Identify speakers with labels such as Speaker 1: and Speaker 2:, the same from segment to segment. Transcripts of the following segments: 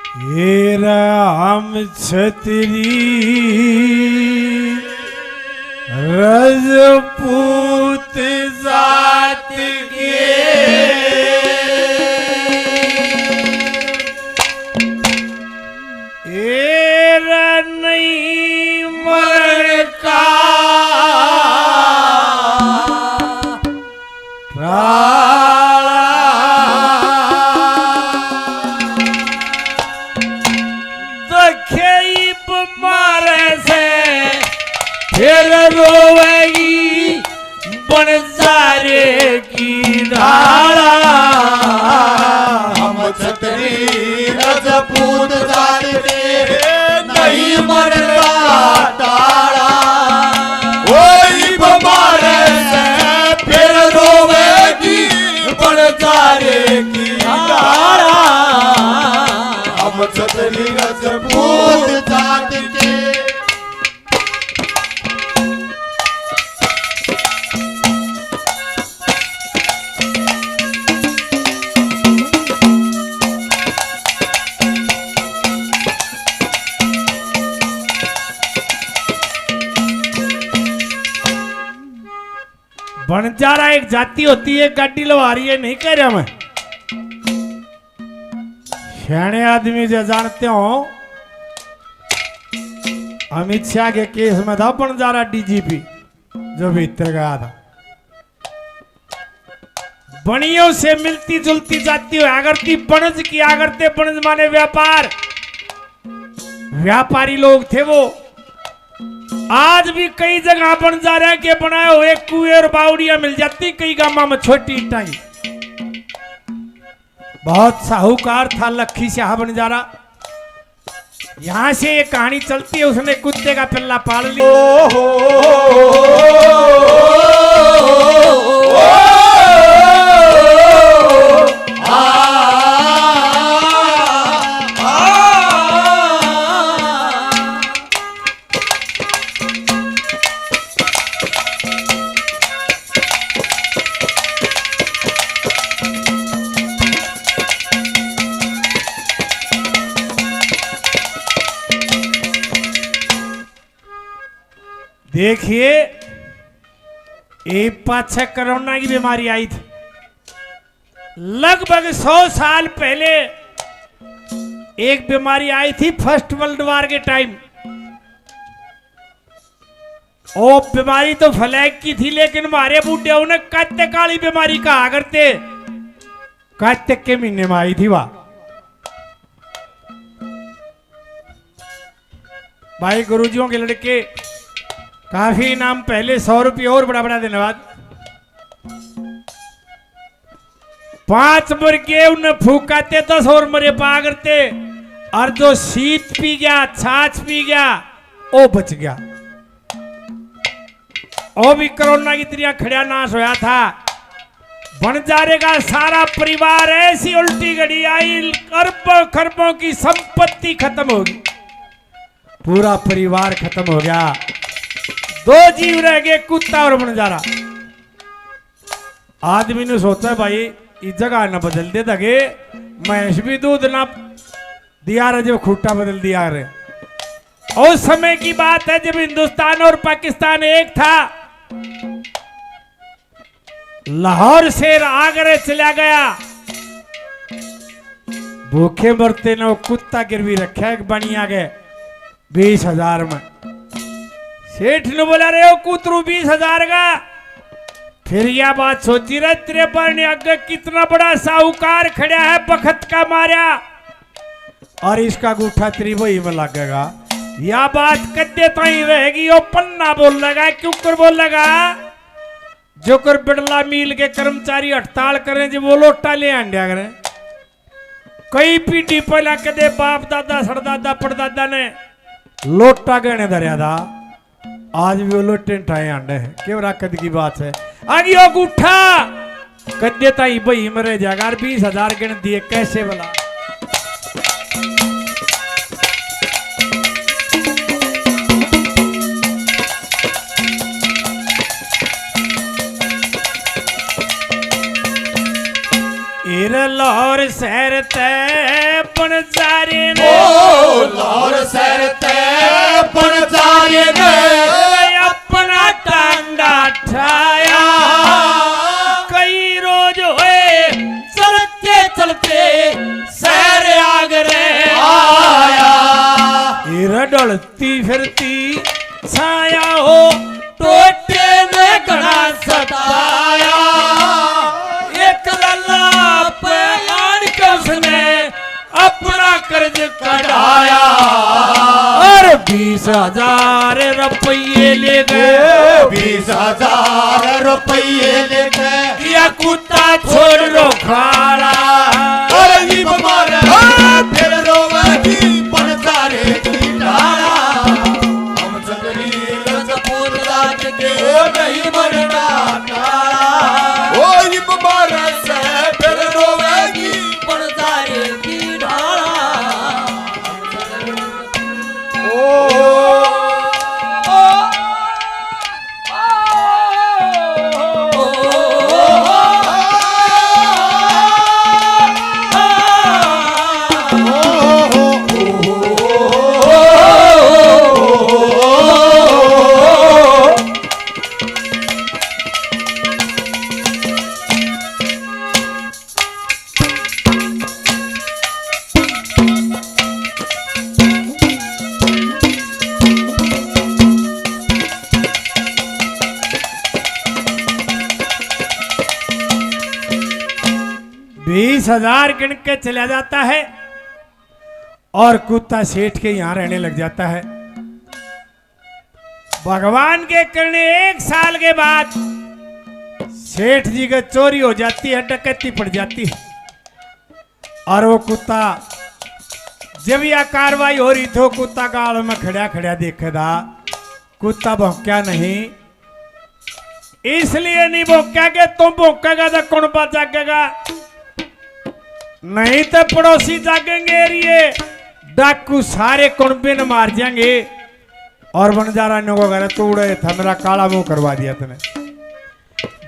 Speaker 1: हे राम छतरी रजपूत जात के एरा नहीं मरण का फिर रोवेगी बनजारे की धारा
Speaker 2: हम छतरी रजपूत जात के नहीं मरता तारा वही बमारे से फिर रोवेगी बनजारे की धारा हम छतरी रजपूत जात के
Speaker 1: बनजारा एक जाति होती है, गाड़ी लवा रही है, नहीं कह रहा मैं। सियाने आदमी जो जानते हो, अमित शाह के केस में था बनजारा डीजीपी जो भीतर गया था। बनियों से मिलती जुलती जाती हो आगरती बनज की आगरते बनज माने व्यापार, व्यापारी लोग थे वो। आज भी कई जगह बनजारा के बनाए हुए कुएं और बावड़ियां मिल जाती, कई गांव में छोटी इटाई। बहुत साहूकार था लखी शाह बनजारा। यहां से ये कहानी चलती है, उसने कुत्ते का पिल्ला पाल लिया। देखिए एक पाछे कोरोना की बीमारी आई थी लगभग 100 साल पहले। एक बीमारी आई थी फर्स्ट वर्ल्ड वॉर के टाइम। वो बीमारी तो फ्लैग की थी, लेकिन हमारे बूढ़े उन्हें कार्तिक काली बीमारी कहा करते। कार्तिक के महीने में आई थी वह। भाई गुरुजियों के लड़के काफी नाम पहले 100 रुपये और बड़ा बड़ा धन्यवाद। 5 मुर्गे उन्हें फूकाते 10 और मरे पा करते। और जो शीत पी गया छाछ पी गया वो बच गया। वो भी कोरोना की तरह खड़ा नाश होया था। बनजारे का सारा परिवार ऐसी उल्टी घड़ी आई, अरबों खरबों की संपत्ति खत्म होगी, पूरा परिवार खत्म हो गया। 2 जीव रह गए, कुत्ता और बनजारा। आदमी ने सोचा भाई इस जगह न बदल दे तके भैंस भी दूध ना दिया रहे, जब खूटा बदल दिया रहे। उस समय की बात है जब हिंदुस्तान और पाकिस्तान एक था। लाहौर से आगरे चला गया, भूखे मरते न कुत्ता गिरवी रखा एक बनिया के 20,000 में। सेठ ने बोला रे कुतरू 20,000 का। फिर यह बात सोची रहे तेरे पर ने अगर कितना बड़ा साहूकार खड़ा है बखत का मारा, और इसका गुठा तेरी वही में लगेगा। यह बात कद्दे ताई रहेगी। वो पन्ना बोल लगा, क्यों कर बोल लगा, जो कर बिड़ला मिल के कर्मचारी हड़ताल करें जो वो लोटा ले आंडिया करें। कई पीढ़ी पहला कदे बाप दादा सरदादा पड़दादा ने लोटा गहने धरिया था, आज भी वो लोटे ठाए आंडे हैं। क्यों राकत की बात है। आगे वो गुठा कद्दे ताई बही मरे जागर 20,000 गिन दिए कैसे बोला। लाहौर शहर ते बनजारे ने
Speaker 2: ओ लाहौर शहर ते पंचारे ने
Speaker 1: अपना टांडा ठाया कई रोज हुए चलते चलते शहर आगरे
Speaker 2: आया
Speaker 1: डलती फिरती छाया हो टोटे ने घना सताया एक लल्ला पे आन के उसने अपना कर्ज कढ़ाया और 20,000 रुपये ले गए
Speaker 2: 20,000 रुपये ले गए
Speaker 1: या कुत्ता छोड़ रो खाड़ा
Speaker 2: अरे ये बीमार फिर रोवेगी पंचारे की डाला हम चंद्री रजपूत राज के नहीं मरना टाला ओ ये बीमार से फिर रोवेगी पंचारे की डाला
Speaker 1: बीस 20,000 गिन के चला जाता है और कुत्ता सेठ के यहां रहने लग जाता है। भगवान के करने 1 साल के बाद सेठ जी का चोरी हो जाती है, डकैती पड़ जाती है और वो कुत्ता जब यह कार्रवाई हो रही थी कुत्ता गाल में खड़ा खड़ा देखे था। कुत्ता भौंका नहीं, इसलिए नहीं भौंका कि तुम भौंकेगा तो कौन बात जागेगा, नहीं तो पड़ोसी जागेंगे, एरिए डाकू सारे कुनबे न मार जाएंगे और बंजारा को घर तोड़े था मेरा काला मुंह करवा दिया तूने।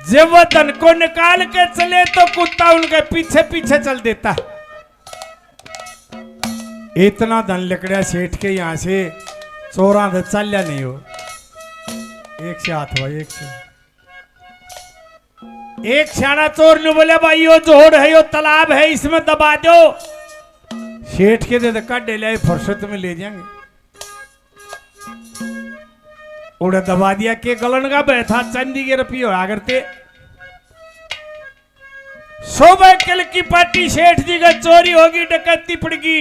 Speaker 1: जब वो धन को निकाल के चले तो कुत्ता उनके पीछे पीछे चल देता। इतना धन लिकड़ा सेठ के यहां से चोरा तो चलिया नहीं हो। एक से हाथ भाई एक सियाना चोर ने बोले भाई यो जोड़ है यो तालाब है इसमें दबा दो। सेठ के दे काटे ले फुर्सत में ले जाएंगे। उड़े दबा दिया के गलन का बैठा चांदी के रुपये होया करते। सुबह कल की पार्टी सेठ जी का चोरी होगी, डकैती पड़गी,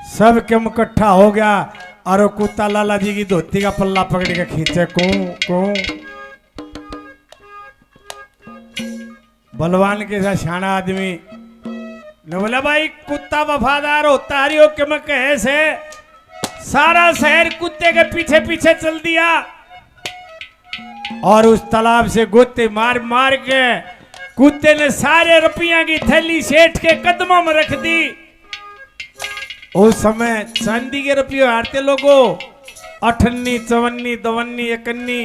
Speaker 1: सब के इकट्ठा हो गया और वो कुत्ता लाला जी की धोती का पल्ला पकड़ के खींचे को बलवान के साथ सियाना आदमी ने बोला भाई कुत्ता वफादार होता हरियो के मैं कहे से सारा शहर कुत्ते के पीछे पीछे चल दिया और उस तालाब से गोते मार मार के कुत्ते ने सारे रुपया की थैली सेठ के कदमों में रख दी। उस समय चांदी के रुपये हारते लोगों 58, 54, 52, 51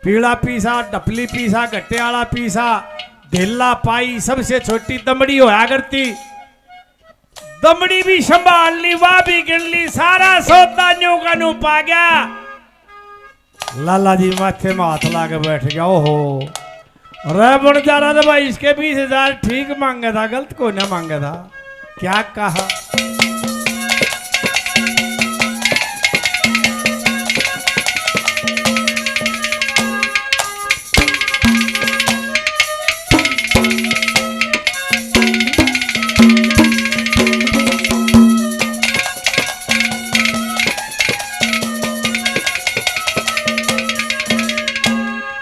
Speaker 1: पीला पीसा, डपली पीसा, गट्टे वाला पीसा, ढेला पाई, सबसे छोटी दमड़ी होया करती। दमड़ी भी संभाल ली, वाह भी गिन ली, सारा सौदा न्यू का न्यू पा गया। लाला जी माथे में हाथ ला के बैठ गया। ओहो रे बन जा रहा था भाई, इसके 20,000 ठीक मांगा था, गलत को ना मांगा था। क्या कहा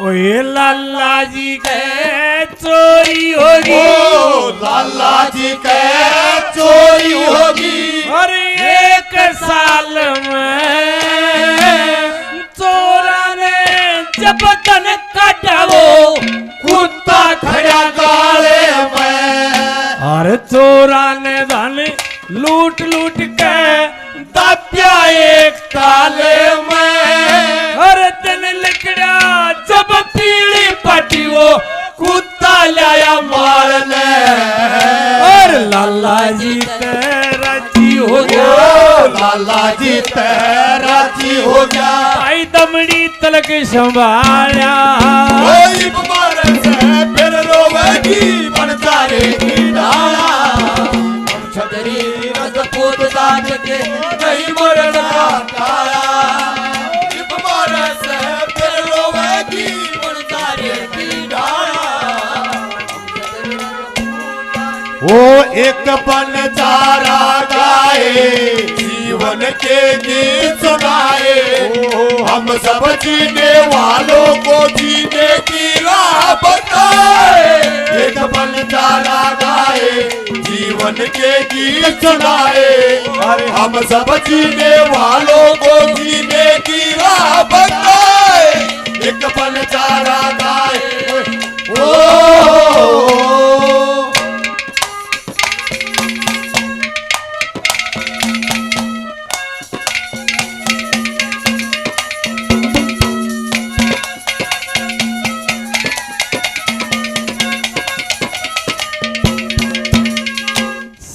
Speaker 1: ओए लाला जी के चोरी होगी,
Speaker 2: ओ लाला जी के चोरी होगी।
Speaker 1: और 1 साल में चोरा ने जब धन काटा वो
Speaker 2: कुत्ता खड़ा गाले में
Speaker 1: और चोरा ने धन लूट लूट के दबिया एक ताले में। हर दिन लिकड़ा जब पीली पटी वो
Speaker 2: कुत्ता लाया मारने
Speaker 1: और लाला लाला जी राजी हो
Speaker 2: ओ
Speaker 1: जा।
Speaker 2: लाला जी राजी हो जा।
Speaker 1: भाई दमड़ी तलक संभाला
Speaker 2: कोई बीमार से फिर रोवेगी बनचारे की डाला। हम छतरी रजपूत दान के नहीं मरना काला। बीमार से फिर रोवेगी बनचारे की डाला। वो एक बनचारा गाए जीवन के गीत सुनाए। हम सब जीने वालों को जीने की राह बताए। एक बनचारा गाए जीवन के गीत सुनाए। अरे हम सब जीने वालों को जीने की राह बताए। एक बनचारा गाए ओ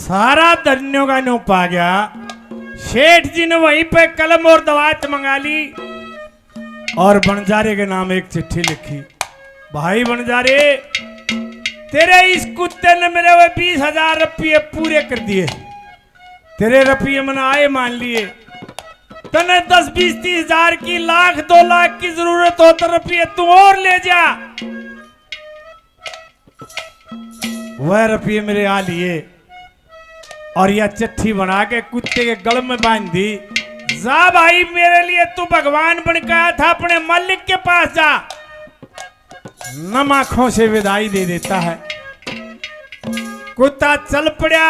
Speaker 1: सारा धन्यों का न्यू पा गया। सेठ जी ने वहीं पे कलम और दवात मंगा ली और बनजारे के नाम एक चिट्ठी लिखी। भाई बनजारे, तेरे इस कुत्ते ने मेरे वो 20,000 रुपये पूरे कर दिए। तेरे रुपये मैंने आए मान लिए। तने 10, 20, 30 हजार की, लाख 2 लाख की जरूरत हो तो रुपये तू और ले जा। वह रुपये मेरे आ लिए और यह चिट्ठी बना के कुत्ते के गल में बांध दी। जा भाई, मेरे लिए तू भगवान बन के आया था, अपने मालिक के पास जा। नम आंखों से विदाई दे देता है। कुत्ता चल पड़ा,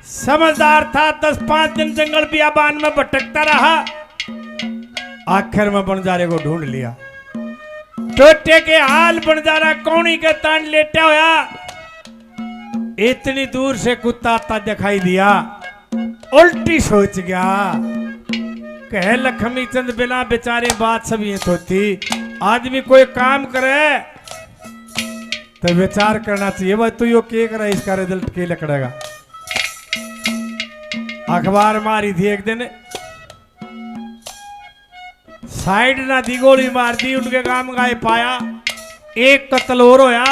Speaker 1: समझदार था। 10-5 दिन जंगल बियाबान में भटकता रहा। आखिर में बनजारे को ढूंढ लिया। टोटे के हाल बनजारा कौनी के तान लेटा होया। इतनी दूर से कुत्ता आता दिखाई दिया। उल्टी सोच गया, कह लक्ष्मी चंद बिना बेचारे बात सब ये होती। आदमी कोई काम करे तो विचार करना चाहिए। भाई तू यो के करे, इसका रिजल्ट के लकड़ेगा। अखबार मारी थी एक दिन, साइड ना दी, गोली मार दी। उनके काम गाय पाया। एक कत्ल और होया।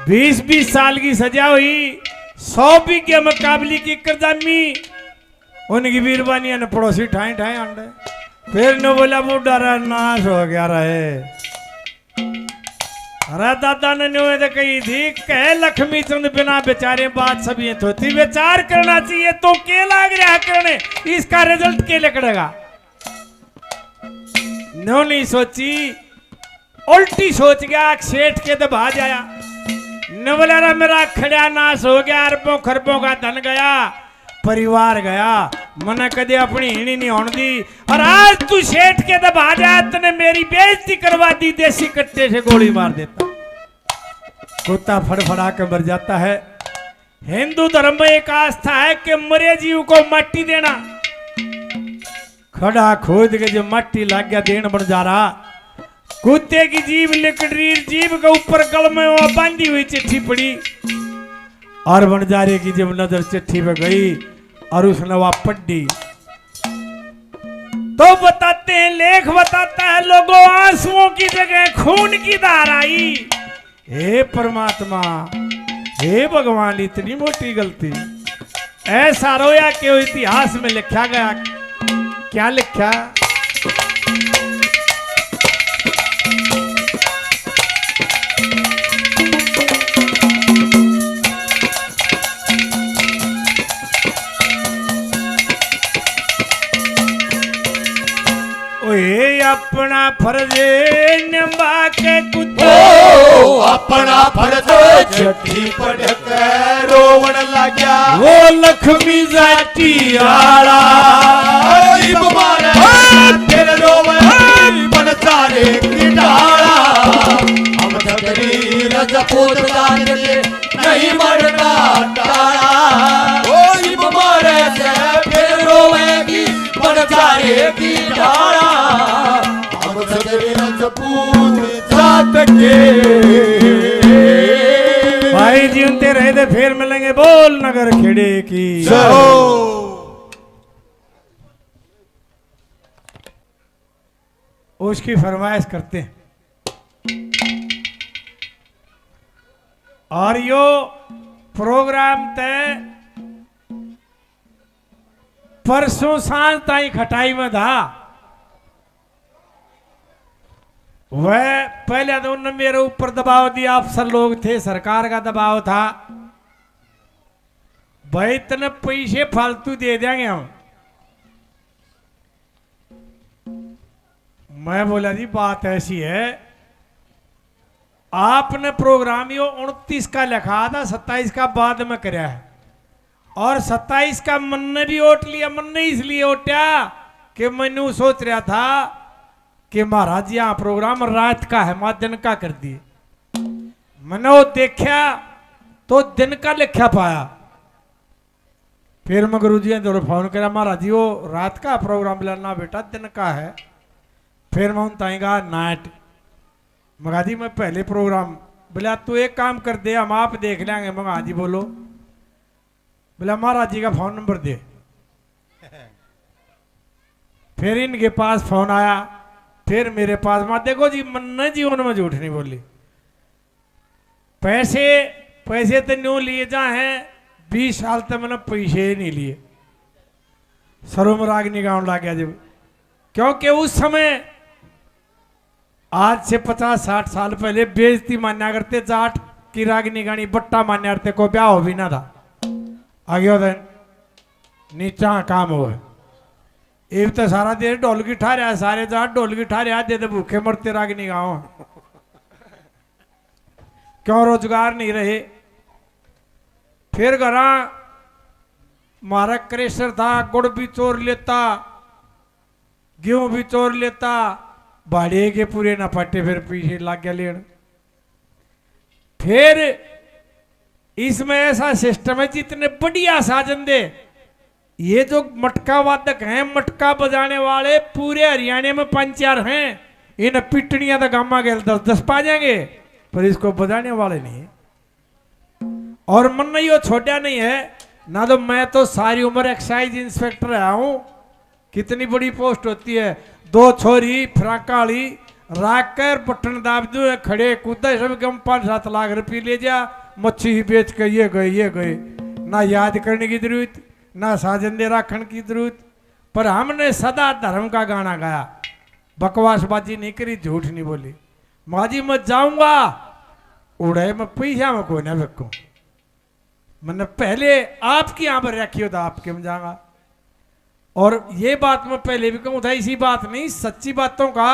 Speaker 1: 20-20 साल की सजा हुई। 100 बीघे मुकाबली की करजामी। उनकी बीरबानिया ने पड़ोसी ठाई ठाई अंडे। फिर न बोला बूढ़ा रहा, नाश हो गया रहे। अरे दादा ने तो कही थी, कह लक्ष्मी चंद बिना बेचारे बात सब ये होती। विचार करना चाहिए तो के लाग रहा करने, इसका रिजल्ट के लकड़ेगा। नो नहीं सोची, उल्टी सोच गया। सेठ के दबा जाया। न बोला मेरा खड़ा नाश हो गया, अरबों खरबों का धन गया, परिवार गया, मने कदे अपनी हिणी नहीं होने दी। और आज तू सेठ के दबा जाए, तने मेरी बेइज्जती करवा दी। देसी कट्टे से गोली मार देता। कुत्ता फड़फड़ा के मर जाता है। हिंदू धर्म में एक आस्था है कि मरे जीव को मट्टी देना। खड़ा खोद के जो मट्टी लग गया देन बन जा रहा। कुत्ते की जीभ लिकड़ीर, जीभ के ऊपर गल में वो बांधी हुई चिट्ठी पड़ी। और बनजारे की जब नजर चिट्ठी पे गई और उसने वह पढ़ी तो बताते हैं, लेख बताता है, लोगों आंसुओं की जगह खून की धार आई। हे परमात्मा, हे भगवान, इतनी मोटी गलती। ऐसा रोया कि वो इतिहास में लिखा गया। क्या लिखा? अपना फर्ज निभा के कुत्ते,
Speaker 2: अपना फर्ज चिट्ठी पढ़ के रोवण लग्या।
Speaker 1: वो लक्ष्मी जाटी आला
Speaker 2: फिर रोवे बनचारे की डाला। हम छतरी रजपूत दान के नहीं मरना डाला। कोई मारे से फिर रोवेगी बनचारे की डाला। हम छतरी रजपूत जात के
Speaker 1: भाई जी जीवते रहे थे फिर मिलेंगे। बोल नगर खेड़े की
Speaker 2: जय हो।
Speaker 1: उसकी फरमाइश करते हैं। और यो प्रोग्राम तय परसों सांझ ताई खटाई में था। वह पहले तो उन्होंने मेरे ऊपर दबाव दिया, अफसर लोग थे, सरकार का दबाव था, भाई इतने पैसे फालतू दे देंगे हम। मैं बोला जी बात ऐसी है, आपने प्रोग्राम यो 29 का लिखा था, 27 का बाद में कराया है, और 27 का मन ने भी वोट लिया। मन ने इसलिए वोटा कि मैंने सोच रहा था कि महाराज यहाँ प्रोग्राम रात का है, मां दिन का कर दिए। मैंने वो देखा तो दिन का लिखा पाया। फिर मैं गुरु जी ने फोन करा, महाराज जी वो रात का प्रोग्राम लेना बेटा दिन का है। फिर मैं उनताएगा नाइट। मगा जी मैं पहले प्रोग्राम, बोला तू एक काम कर दे हम आप देख लेंगे। मगा जी बोलो। बोला महाराज जी का फोन नंबर दे। फिर इनके पास फोन आया, फिर मेरे पास। मैं देखो जी मन जीवन में झूठ नहीं बोली। पैसे तो न्यू लिए जा हैं, 20 साल तक मैंने पैसे ही नहीं लिए। सरों में रागनी गाँव ला गया जब, क्योंकि उस समय आज से 50-60 साल पहले बेइज्जती मान्या करते, जाट की रागनी गानी बट्टा मान्या करते, को ब्याह हो भी ना था। आगे होता नीचा काम हो है। एक तो सारा देश ढोल की ठा रहा है, सारे जाट ढोल की ठा रहा दे भूखे मरते रागनी गाँव। क्यों रोजगार नहीं रहे। फिर घरा मारा क्रेशर था, गुड़ भी चोर लेता, गेहूं भी चोर लेता, भाड़े के पूरे ना पट्टे, फिर पीछे लग गया लेन। फिर इसमें ऐसा सिस्टम है जितने बढ़िया साजन दे, ये जो मटका वादक हैं, मटका बजाने वाले पूरे हरियाणा में 5-4 हैं। इन पिटनियां तो गामा के 10-10 पा जाएंगे, पर इसको बजाने वाले नहीं है। और मन नहीं वो छोटा नहीं है ना, तो मैं तो सारी उम्र एक्साइज इंस्पेक्टर रहा हूं। कितनी बड़ी पोस्ट होती है, 2 छोरी फ्राकाली राख कर पट्टन दाब दो, खड़े कूदा सब कम 5-7 लाख रुपये ले जा, मच्छी ही बेच के ये गए। ना याद करने की जरूरत, ना साजन दे राखण की जरूरत। पर हमने सदा धर्म का गाना गाया, बकवासबाजी नहीं करी, झूठ नहीं बोली। माजी मैं जाऊंगा उड़े में पैसा में कोई ना रखू। मैंने पहले आपकी यहां पर रखी हो था, आपके में जाऊंगा। और ये बात मैं पहले भी कहूं था, इसी बात नहीं, सच्ची बातों का,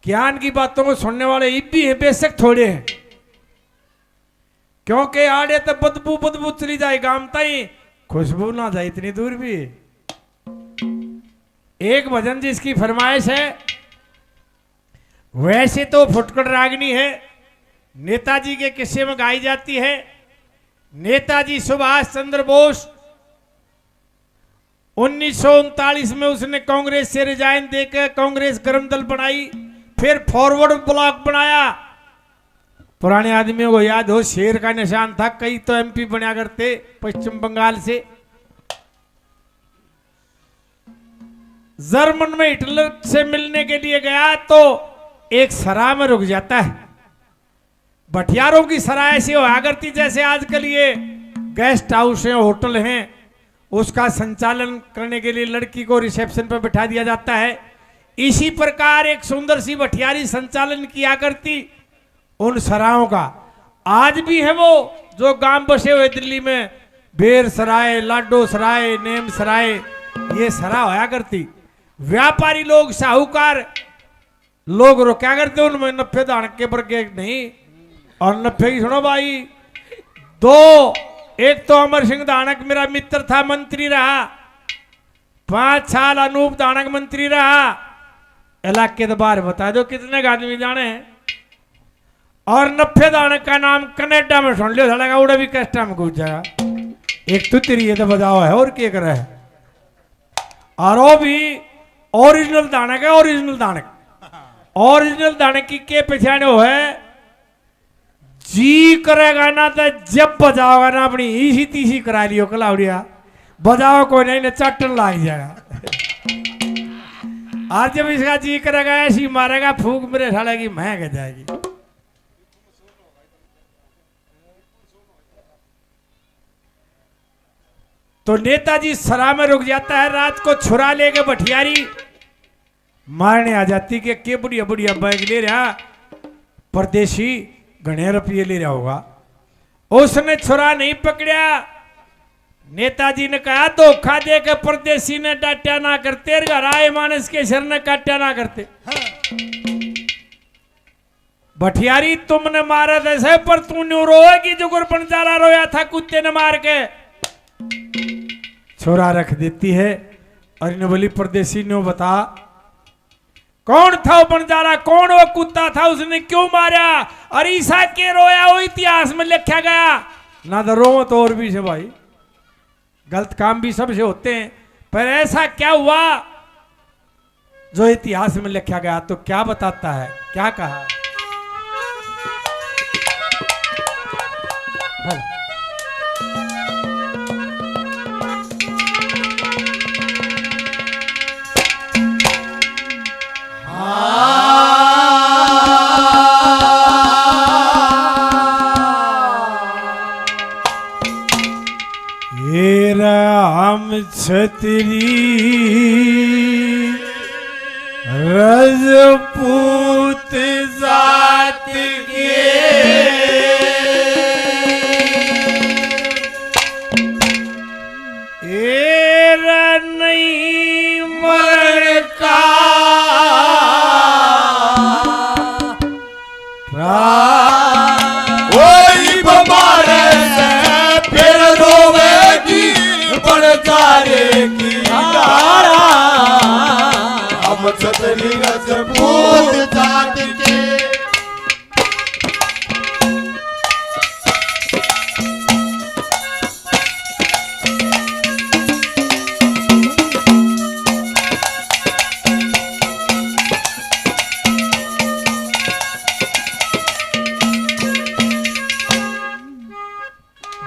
Speaker 1: ज्ञान की बातों को सुनने वाले ये भी है, बेशक थोड़े हैं। क्योंकि आड़े तो बदबू चली जाए गाम ताई, खुशबू ना जाए इतनी दूर भी। एक भजन जिसकी फरमाइश है, वैसे तो फुटकड़ रागनी है, नेताजी के किस्से में गाई जाती है। नेताजी सुभाष चंद्र बोस 1939 में उसने कांग्रेस से रिजाइन देकर कांग्रेस गरम दल बनाई, फिर फॉरवर्ड ब्लॉक बनाया। पुराने आदमियों को याद हो, शेर का निशान था, कई तो एमपी बना करते पश्चिम बंगाल से। जर्मन में हिटलर से मिलने के लिए गया तो एक सराय में रुक जाता है। भटियारों की सराय ऐसी हुआ करती जैसे आजकल ये गेस्ट हाउस हैं, होटल हैं, उसका संचालन करने के लिए लड़की को रिसेप्शन पर बैठा दिया जाता है। इसी प्रकार एक सुंदर सी भटियारी संचालन किया करती उन सरायों का। आज भी है वो जो गांव बसे हुए दिल्ली में, बेर सराय, लाडो सराय, नेम सराय, ये सराय होया करती। व्यापारी लोग, साहूकार लोग रोका करते उनमें 90 दानक के वर्गे नहीं। और 90 की सुनो भाई, 2, एक तो अमर सिंह दानक मेरा मित्र था, मंत्री रहा 5 साल, अनूप दानक मंत्री रहा। इलाके के बाहर बता दो कितने आदमी जाने हैं। और 90 दानक का नाम कनाडा में सुन लियो, सड़ेगा उड़ा भी कस्टा में घुस जाएगा। एक तो तेरी ये तो बजाओ है, और क्या कर रहा है। और वो भी ओरिजिनल दानक है, ओरिजिनल दानक। ओरिजिनल दानक की के पहचाने हो है, जी करेगा ना तो जब बजाओगा ना अपनी इसी तीसी करा लियो कलाउडिया बजाओ कोई नहीं ना चट्टन लाग जाएगा। आज जब इसका जी करेगा ऐसी मारेगा फूक मेरे साले की महक जाएगी। तो नेताजी सरा में रुक जाता है। रात को छुरा लेके भटियारी मारने आ जाती के बुढ़िया बुढ़िया बैग ले रहा परदेशी घने रुपये ले रहा होगा। उसने छुरा नहीं पकड़ा। नेताजी ने कहा धोखा दे के परदेशी ने डांटा ना करते घर आए मानस के सिर ने काटा ना करते। भटियारी तुमने मारा जैसे पर तू न्यू रोएगी जो गुरबंजारा रोया था कुत्ते ने मार के। छोरा रख देती है और इन्हें बोली परदेशी ने बता कौन था वो बंजारा कौन वो कुत्ता था उसने क्यों मारा और ईसा के रोया वो इतिहास में लिखा गया ना। तो रो तो और भी से भाई गलत काम भी सबसे होते हैं पर ऐसा क्या हुआ जो इतिहास में लिखा गया। तो क्या बताता है क्या कहा। राम छतरी रजपूत जात के एरा नहीं मरण का
Speaker 2: वही बमारे से फिर रोवेगी बनजारे की डारा। हम छतरी रजपूत जात के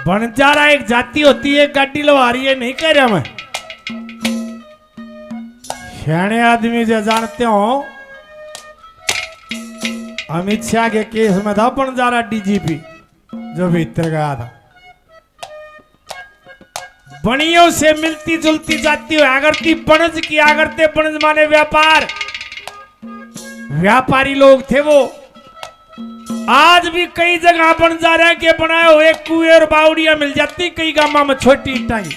Speaker 1: बनजारा एक जाति होती है गाड़ी लवा रही है नहीं कह रहा मैं। सियाने आदमी जो जानते हो अमित शाह के केस में था बनजारा डीजीपी जो भीतर गया था। बनियों से मिलती जुलती जाती हुआ करती बनज किया करते। बनज माने व्यापार व्यापारी लोग थे वो। आज भी कई जगह बंजारा के बनाए हुए कुएं और बावड़ियां मिल जाती कई गांव में छोटी टाई।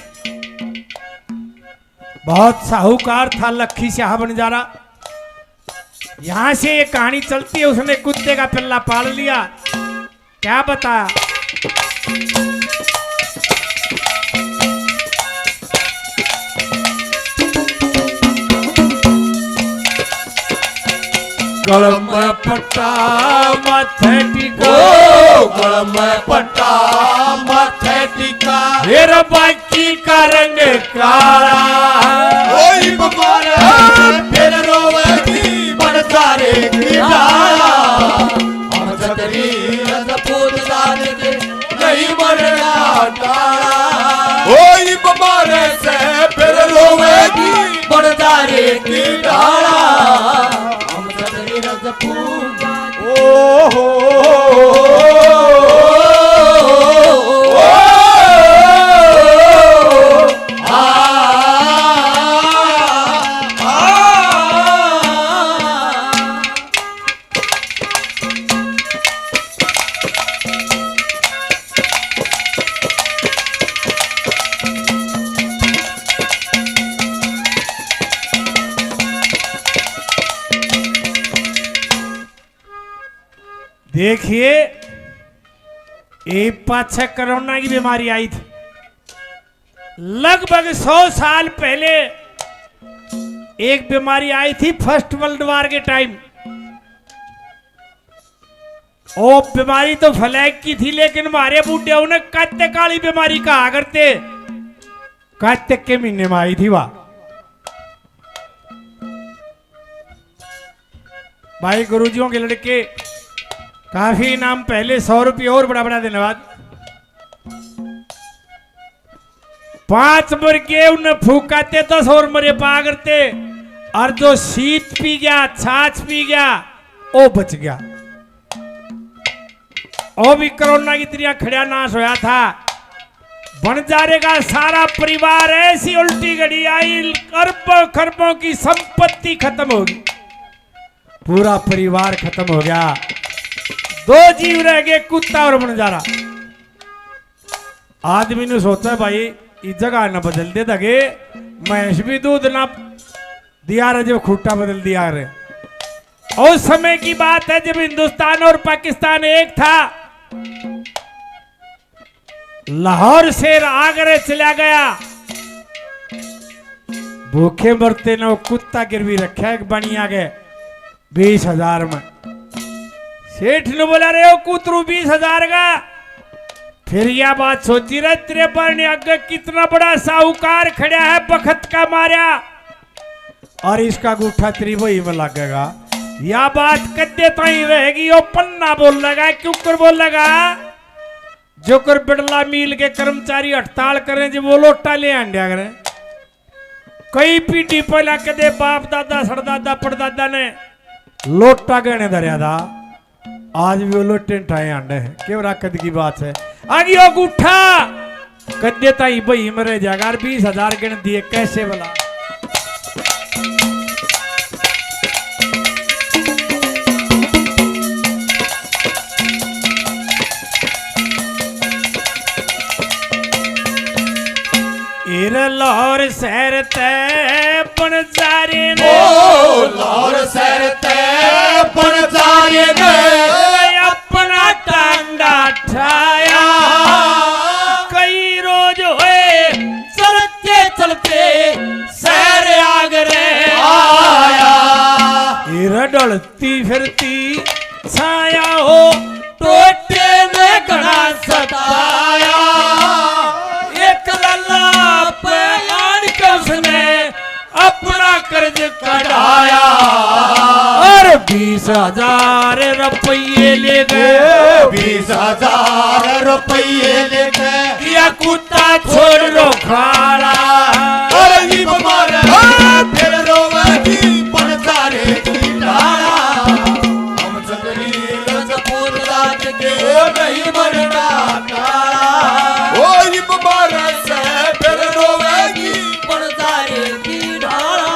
Speaker 1: बहुत साहूकार था लखी शाह बंजारा। यहां से ये कहानी चलती है उसने कुत्ते का पिल्ला पाल लिया। क्या बताया
Speaker 2: गलम पट्टा माथे टिका गलम पट्टा माथे टिका
Speaker 1: फिर बाकी का रंग काला।
Speaker 2: वही बमारे फिर रोवेगी बनजारे की डारा। हम छतरी रजपूत जात के नहीं मरना डारा। वही बमारे से फिर रोवेगी बनजारे की डारा।
Speaker 1: देखिए एक पाछे कोरोना की बीमारी आई थी लगभग 100 साल पहले। एक बीमारी आई थी फर्स्ट वर्ल्ड वॉर के टाइम। वो बीमारी तो फ्लैग की थी लेकिन हमारे बूढ़े उन्हें कार्तिक काली बीमारी कहा करते। कार्तिक के महीने में आई थी वह। भाई गुरुजियों के लड़के काफी इनाम पहले 100 रुपये और बड़ा बड़ा धन्यवाद। 5 मर के उन्हें फूकाते 10 और मरे पागरते और जो शीत पी गया छाछ पी गया वो बच गया। ओ भी कोरोना की तरह खड़ा नाश होया था। बंजारे का सारा परिवार ऐसी उल्टी घड़ी आई, अरबों खरबों की संपत्ति खत्म होगी, पूरा परिवार खत्म हो गया। 2 जीव रह गए, कुत्ता और बंजारा। आदमी ने सोचा भाई इस जगह न बदल दे दगे, भैंस भी दूध ना दिया रहे जो खूटा बदल दिया रहे। उस समय की बात है जब हिंदुस्तान और पाकिस्तान एक था। लाहौर से आगरे चला गया, भूखे मरते न कुत्ता गिरवी रखा एक बनिया के 20,000 में। सेठ ने बोला रे ओ कुतरू 20,000 का। फिर यह बात सोची रहे तेरे पर ने आगे कितना बड़ा साहूकार खड़ा है बखत का मारा और इसका गुठा तेरी वही में लगेगा। यह बात कद्दे तो ही रहेगी। वो पन्ना बोल लगा क्यों कर बोल लगा जो कर बिड़ला मिल के कर्मचारी हड़ताल करें जो वो लोटा ले आंडिया करें। कई पीढ़ी पहला कदे बाप दादा सरदादा पड़दादा ने लोटा गहने धरिया था, आज भी वो लोटे ठाए आंडे हैं। क्यों राकत की बात है आगे वो गुठा कद्दे ताई बही मरे जागा 20,000 गिन दिए कैसे बोला। लाहौर शहर ते बंजारे ने
Speaker 2: लाहौर शहर ते बंजारे ने
Speaker 1: अपना टांडा ठाया। कई रोज हुए चलते चलते शहर आगरे आया। डलती फिरती छाया हो टोटे ने घड़ा सताया। अपना कर्ज कढ़ाया और 20,000 रुपये ले गए।
Speaker 2: 20,000 रुपये ले गए।
Speaker 1: या कुत्ता छोड़ लो खाड़ा
Speaker 2: और ये बीमार फिर रोवेगी बंजारे की डाला। हम जंगली लजपूत राज के नहीं मरना तारा। ओ ये बीमार से फिर रोवेगी बंजारे की डाला।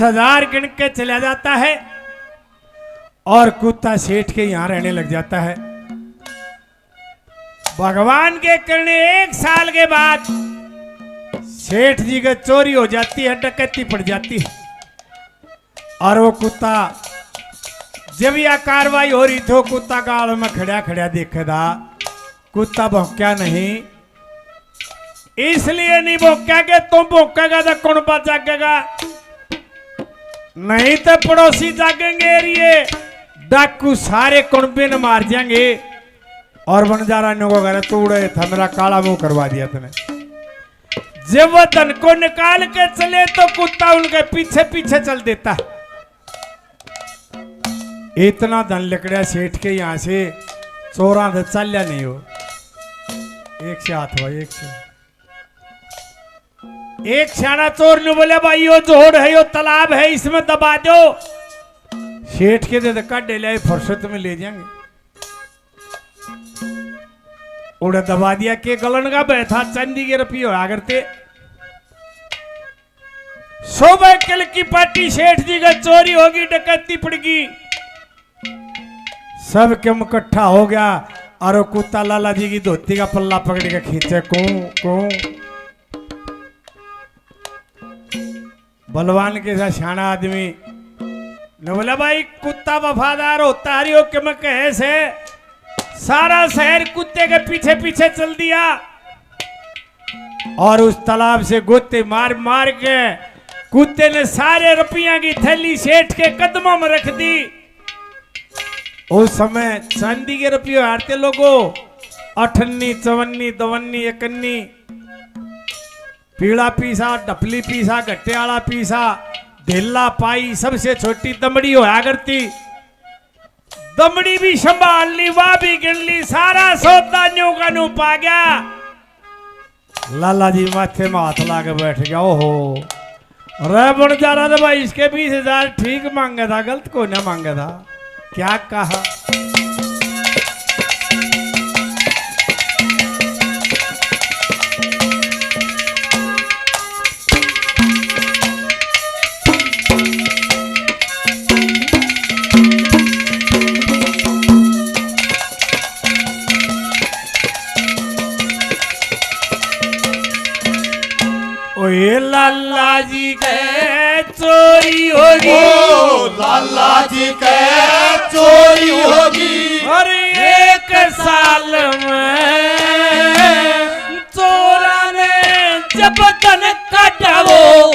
Speaker 1: हजार गिन के चला जाता है और कुत्ता सेठ के यहां रहने लग जाता है। भगवान के करने 1 साल के बाद सेठ जी की चोरी हो जाती है, डकैती पड़ जाती है और वो कुत्ता जब यह कार्रवाई हो रही थी कुत्ता गाल में खड़ा खड़ा देखेगा। कुत्ता भौंका नहीं, इसलिए नहीं भौंका कि तुम भौंकेगा तो कौन बात जागेगा, नहीं तो पड़ोसी जागेंगे, एरिए डाकू सारे कुंबे ने मार जाएंगे और बंजारा ने को करे तूड़े था मेरा काला मुंह करवा दिया तूने। जब वह धन को निकाल के चले तो कुत्ता उनके पीछे पीछे चल देता। इतना धन लिकड़ा सेठ के यहां से चोरा तो चलिया नहीं हो। एक से हाथ हुआ, एक सियाना चोर ने बोले भाई यो जोड़ है यो तालाब है इसमें दबा दो। सेठ के दे काटे ले फुर्सत में ले जाएंगे, उड़े दबा दिया के गलन का बैठा चांदी के रुपये होया करते। सुबह कल की पार्टी सेठ जी का चोरी होगी, डकैती पड़गी, सब कम इकट्ठा हो गया। और वो कुत्ता लाला जी की धोती का पल्ला पकड़ के खींचे कू कू। बलवान के साथ सियाना आदमी ने बोला भाई कुत्ता वफादार होता हरियो के मैं कहे से सारा शहर कुत्ते के पीछे पीछे चल दिया और उस तालाब से गोते मार मार के कुत्ते ने सारे रुपया की थैली सेठ के कदमों में रख दी। उस समय चांदी के रुपये हारते लोगों 58, 54, 52, 51 पीला पीसा, डपली पीसा, गट्टे वाला पीसा, ढेला पाई, सबसे छोटी दमड़ी होया करती। दमड़ी भी संभाल ली, वाह भी गिन ली, सारा सौदा न्यू का न्यू पा गया। लाला जी माथे में हाथ ला के बैठ गया। ओहो रे बन जा रहा था भाई, इसके 20,000 ठीक मांगा था, गलत को ना मांगा था। क्या कहा ओए लाला जी के चोरी होगी,
Speaker 2: ओ लाला जी के चोरी होगी।
Speaker 1: और 1 साल में चोरा ने जब धन काटा वो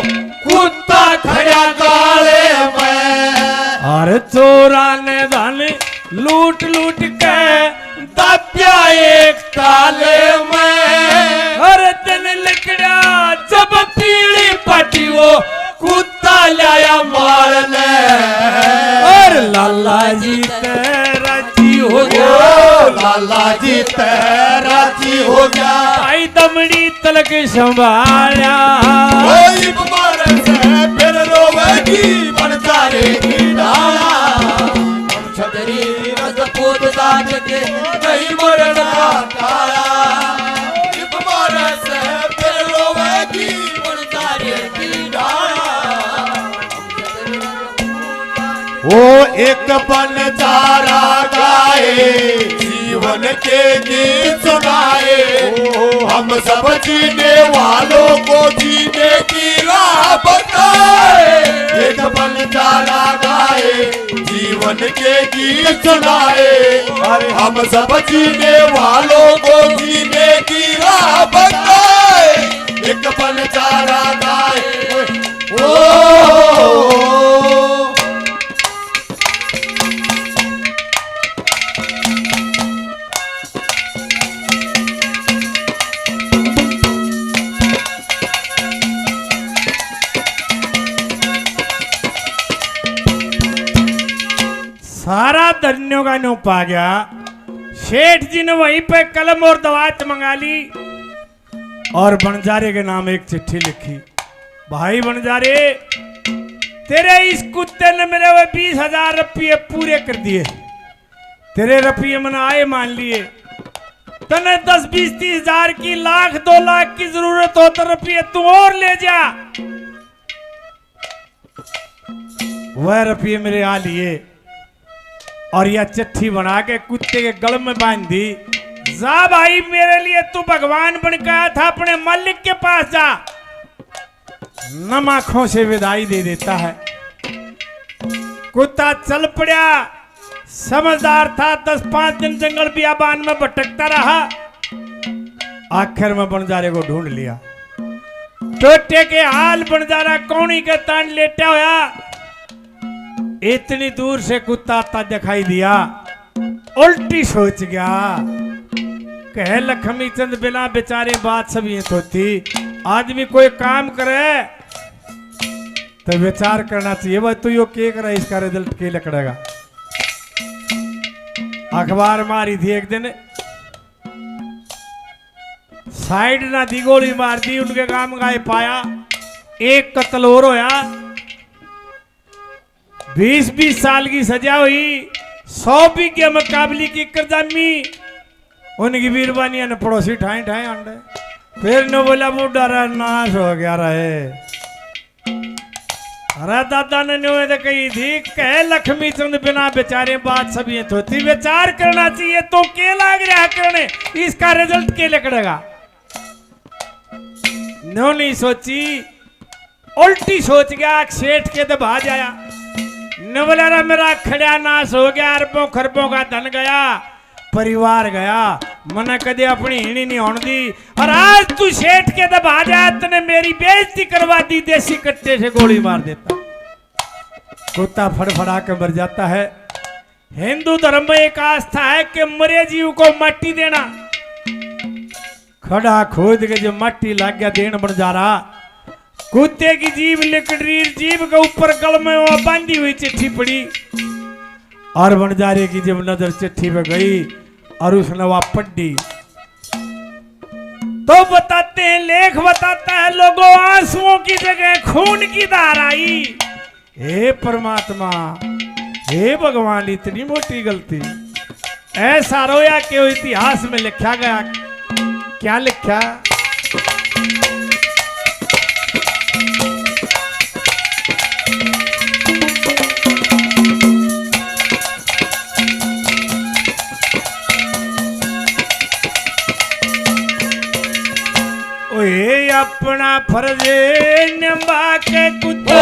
Speaker 2: कुत्ता खड़ा गाले में,
Speaker 1: और चोरा ने धन लूट लूट के दबिया 1 ताले में। हर दिन लिखड़ा जब पीली पटी वो
Speaker 2: कुत्ता लाया मार ले।
Speaker 1: और लाला जी तेरा जी हो गया,
Speaker 2: ओ लाला जी तेरा जी हो गया।
Speaker 1: भाई दमड़ी तलक संभाला,
Speaker 2: कोई बीमार से फिर रोवेगी बन जाएगी डाला। हम छतरी रजपूत दाज के नहीं मरना काला। बीमार से फिर रोवेगी बन जाएगी डाला। वो एक बनजारा गाए जीवन के गीत सुनाए। हम सब जीने वालों को जीने की राह बताए। एक बनजारा गाए जीवन के गीत सुनाए। हम सब जीने वालों को जीने की राह बताए। एक बनजारा गाए ओ
Speaker 1: सारा धन्यों का न्यू पा गया। सेठ जी ने वहीं पे कलम और दवात मंगा ली और बनजारे के नाम एक चिट्ठी लिखी। भाई बनजारे, तेरे इस कुत्ते ने मेरे वो 20,000 रुपये पूरे कर दिए। तेरे रुपये मैंने आए मान लिए। तने 10, 20, 30 हजार की, 1,00,000, 2 लाख की जरूरत हो तो रुपये तू और ले जा। वह रुपये मेरे आ लिए और यह चिट्ठी बना के कुत्ते के गल में बांध दी। जा भाई, मेरे लिए तू भगवान बन के आया था, अपने मालिक के पास जा। नम आंखों से विदाई दे देता है। कुत्ता चल पड़ा, समझदार था। 10-5 दिन जंगल बियाबान में भटकता रहा। आखिर में बनजारे को ढूंढ लिया। टोटे के हाल बनजारा कौनी के तान लेटा होया। इतनी दूर से कुत्ता आता दिखाई दिया। उल्टी सोच गया, कहे लक्ष्मी चंद बिना बेचारे बात सब ये होती। आदमी कोई काम करे तो विचार करना चाहिए, वह तू यो के करे, इसका रिजल्ट के लकड़ेगा। अखबार मारी थी एक दिन, साइड ना दी, गोली मार दी। उनके काम गाय पाया। एक कत्ल और होया, 20-20 साल की सजा हुई। 100 बीघे मुकाबली की करजामी। उनकी बीरबानिया ने पड़ोसी ठाए ठाए अंडे। फिर ने बोला वो डरा नाश हो गया रहे। अरे दादा ने न्यों तो कही थी कह लक्ष्मी चंद बिना बेचारे बात सब ये होती विचार करना चाहिए तो के लाग रहा करने इसका रिजल्ट के लिखड़ेगा न्यो नहीं सोची उल्टी सोच गया सेठ के दबा जाया न बोला मेरा खड़ा नाश हो गया अरबों खरबों का धन गया परिवार गया मने कदे अपनी हिणी नहीं होने दी और आज तू सेठ के दबा जाए तने मेरी बेइज्जती करवा दी देसी कट्टे से गोली मार देता कुत्ता फड़फड़ा कर मर जाता है। हिंदू धर्म में एक आस्था है कि मरे जीव को मट्टी देना खड़ा खोद के जो मट्टी लाग गया देन बन जा रहा कुत्ते की जीभ लिकड़ी जीभ के ऊपर गल में वो बांधी हुई चिट्ठी पड़ी और बंजारे की जब नजर चिट्ठी पे गई और उसने वह पढ़ी तो बताते हैं लेख बताता है लोगों आंसुओं की जगह खून की धार आई। हे परमात्मा हे भगवान इतनी मोटी गलती ऐसा रोया कि इतिहास में लिखा गया क्या लिखा अपना फर्ज निभा के कुत्ता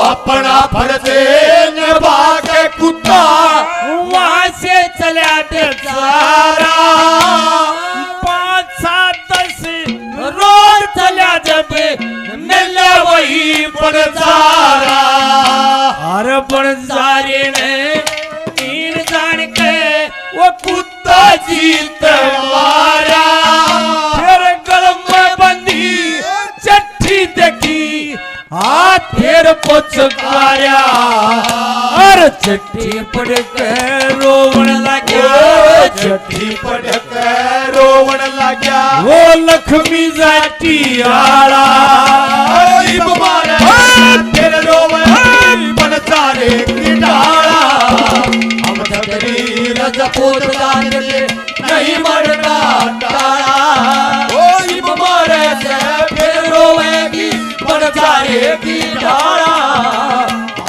Speaker 2: अपना फर्ज निभा के कुत्ता
Speaker 1: वहां से चला बेचारा 5, 7, 10 रोज चला जब
Speaker 2: मिले वही बंजारा
Speaker 1: हर बंजारे ने तीन जान के वो
Speaker 2: कुत्ता जीत मारा
Speaker 1: फिर गलम में बंदी चिट्ठी देखी हाथ फिर पुचकारा और चिट्ठी पढ़ के रोवन लगा
Speaker 2: चिट्ठी पढ़ के रोवन लगा
Speaker 1: वो लक्ष्मी जाटी आला
Speaker 2: फिर रोवन बंजारे की डाला हम छतरी रजपूत जाने नहीं मरना डाला मारे से फिर रोवेगी बंजारे की डाला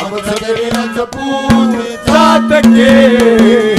Speaker 2: हम छतरी रजपूत जात के